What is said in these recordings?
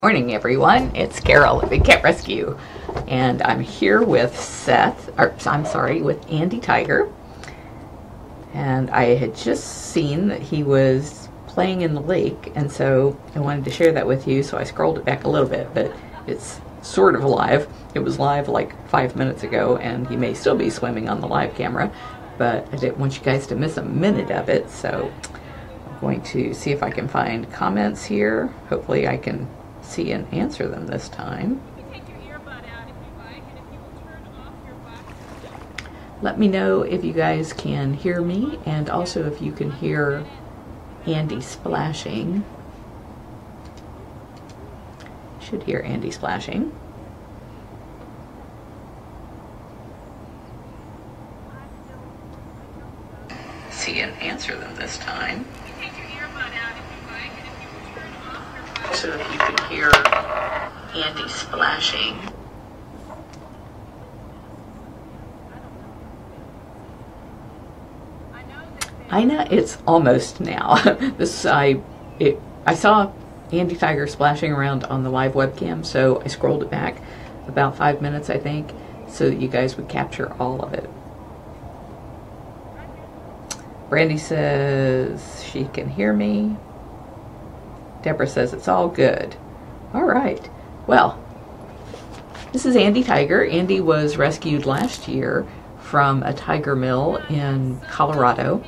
Morning everyone, it's Carol at Big Cat Rescue, and I'm here with with Andy Tiger. And I had just seen that he was playing in the lake, and so I wanted to share that with you, so I scrolled it back a little bit, but it's sort of live. It was live like 5 minutes ago, and he may still be swimming on the live camera, but I didn't want you guys to miss a minute of it, so I'm going to see if I can find comments here. Hopefully I can see and answer them this time. Let me know if you guys can hear me, and also if you can hear Andy splashing. Should hear Andy splashing. See and answer them this time. So if you can hear Andy splashing. Ina, it's almost now. I saw Andy Tiger splashing around on the live webcam, so I scrolled it back about 5 minutes, I think, so that you guys would capture all of it. Brandy says she can hear me. Deborah says it's all good. All right. Well, this is Andy Tiger. Andy was rescued last year from a tiger mill in Colorado,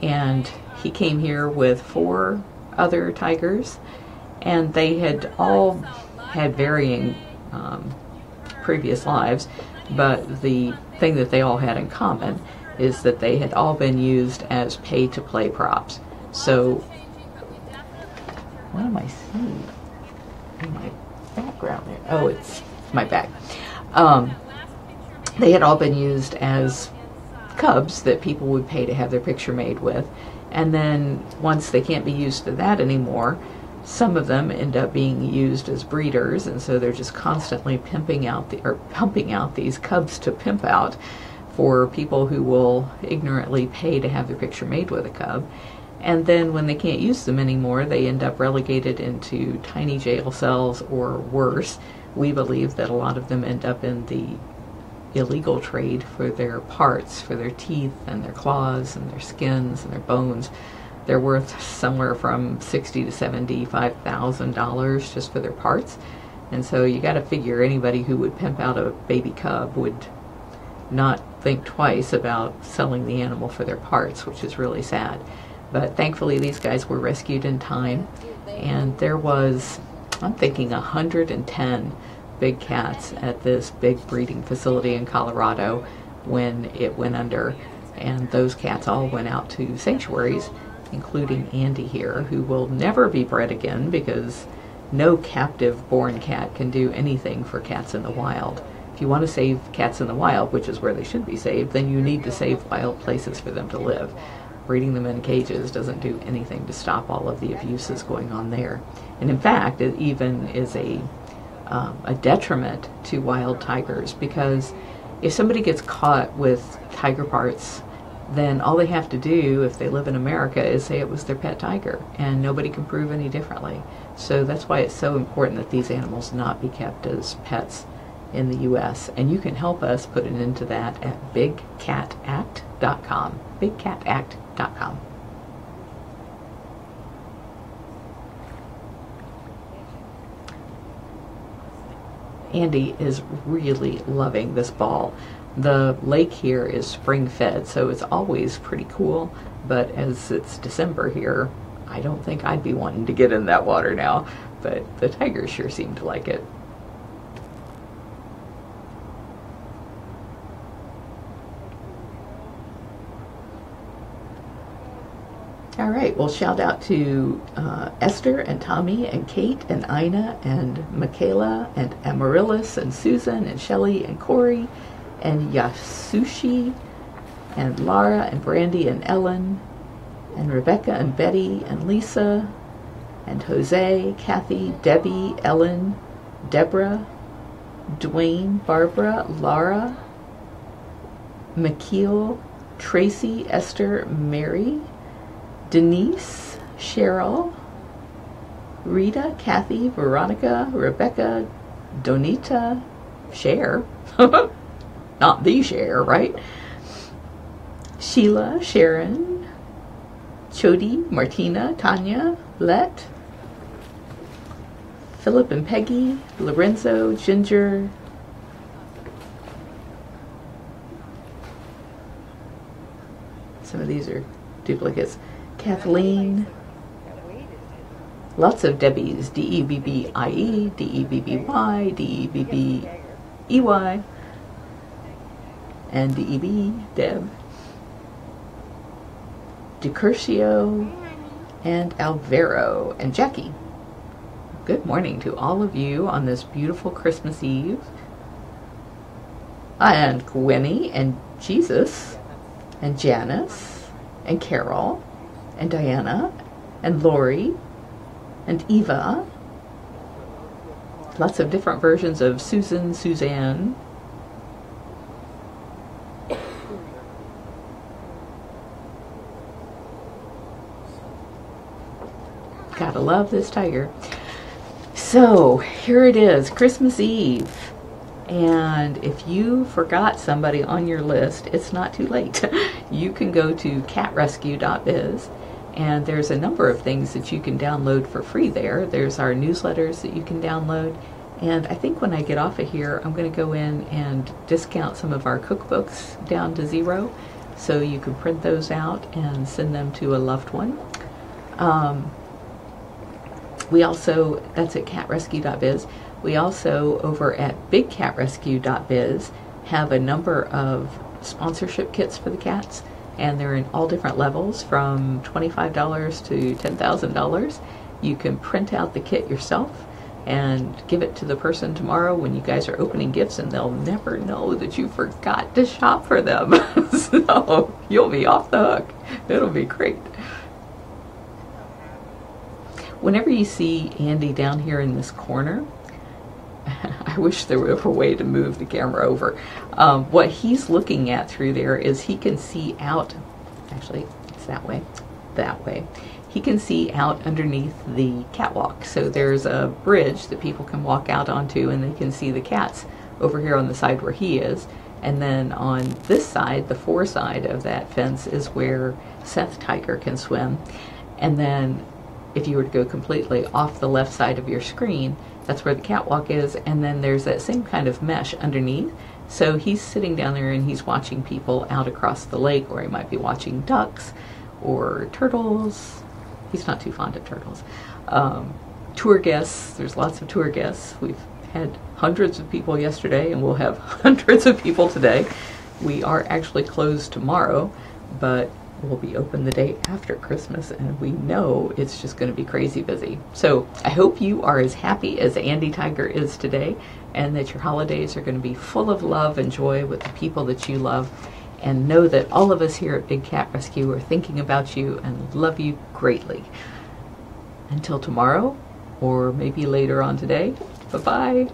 and he came here with 4 other tigers, and they had all had varying previous lives, but the thing that they all had in common is that they had all been used as pay-to-play props. So what am I seeing in my background there? Oh, it's my back. They had all been used as cubs that people would pay to have their picture made with. And then once they can't be used for that anymore, some of them end up being used as breeders, and so they're just constantly pumping out these cubs to pimp out for people who will ignorantly pay to have their picture made with a cub. And then when they can't use them anymore, they end up relegated into tiny jail cells, or worse. We believe that a lot of them end up in the illegal trade for their parts, for their teeth and their claws and their skins and their bones. They're worth somewhere from $60,000 to $75,000 just for their parts. And so you got to figure anybody who would pimp out a baby cub would not think twice about selling the animal for their parts, which is really sad. But thankfully these guys were rescued in time, and there was, I'm thinking, 110 big cats at this big breeding facility in Colorado when it went under, and those cats all went out to sanctuaries, including Andy here, who will never be bred again because no captive born cat can do anything for cats in the wild. If you want to save cats in the wild, which is where they should be saved, then you need to save wild places for them to live. Breeding them in cages doesn't do anything to stop all of the abuses going on there. And in fact, it even is a detriment to wild tigers, because if somebody gets caught with tiger parts, then all they have to do, if they live in America, is say it was their pet tiger, and nobody can prove any differently. So that's why it's so important that these animals not be kept as pets in the U.S. And you can help us put an end to that at bigcatact.com. bigcatact.com. Andy is really loving this ball. The lake here is spring fed, so it's always pretty cool, but as it's December here, I don't think I'd be wanting to get in that water now, but the tigers sure seem to like it. All right, well, shout out to Esther and Tommy and Kate and Ina and Michaela and Amaryllis and Susan and Shelley and Corey and Yasushi and Lara and Brandy and Ellen and Rebecca and Betty and Lisa and Jose, Kathy, Debbie, Ellen, Deborah, Dwayne, Barbara, Lara, McKeel, Tracy, Esther, Mary, Denise, Cheryl, Rita, Kathy, Veronica, Rebecca, Donita, Cher, not the Cher, right? Sheila, Sharon, Chody, Martina, Tanya, Let, Philip and Peggy, Lorenzo, Ginger, some of these are duplicates, Kathleen, lots of Debbies, D-E-B-B-I-E, D-E-B-B-Y, D-E-B-B-E-Y, and D-E-B, Deb, DeCurcio, and Alvaro, and Jackie. Good morning to all of you on this beautiful Christmas Eve. And Gwenny, and Jesus, and Janice, and Carol, and Diana, and Lori, and Eva. Lots of different versions of Susan, Suzanne. Gotta love this tiger. So here it is, Christmas Eve. And if you forgot somebody on your list, it's not too late. You can go to catrescue.biz, and there's a number of things that you can download for free there. There's our newsletters that you can download, and I think when I get off of here, I'm going to go in and discount some of our cookbooks down to $0, so you can print those out and send them to a loved one. We also, that's at catrescue.biz. We also, over at bigcatrescue.biz, have a number of sponsorship kits for the cats, and they're in all different levels, from $25 to $10,000. You can print out the kit yourself and give it to the person tomorrow when you guys are opening gifts, and they'll never know that you forgot to shop for them. So you'll be off the hook. It'll be great. Whenever you see Andy down here in this corner, I wish there were a way to move the camera over. What he's looking at through there is he can see out, actually it's that way, he can see out underneath the catwalk. So there's a bridge that people can walk out onto, and they can see the cats over here on the side where he is. And then on this side, the fore side of that fence, is where Seth Tiger can swim. And then if you were to go completely off the left side of your screen, that's where the catwalk is, and then there's that same kind of mesh underneath. So he's sitting down there and he's watching people out across the lake, or he might be watching ducks or turtles. He's not too fond of turtles. Tour guests, there's lots of tour guests. We've had hundreds of people yesterday, and we'll have hundreds of people today. We are actually closed tomorrow, but we'll be open the day after Christmas, and we know it's just going to be crazy busy. So I hope you are as happy as Andy Tiger is today, and that your holidays are going to be full of love and joy with the people that you love. And know that all of us here at Big Cat Rescue are thinking about you and love you greatly. Until tomorrow, or maybe later on today, bye-bye.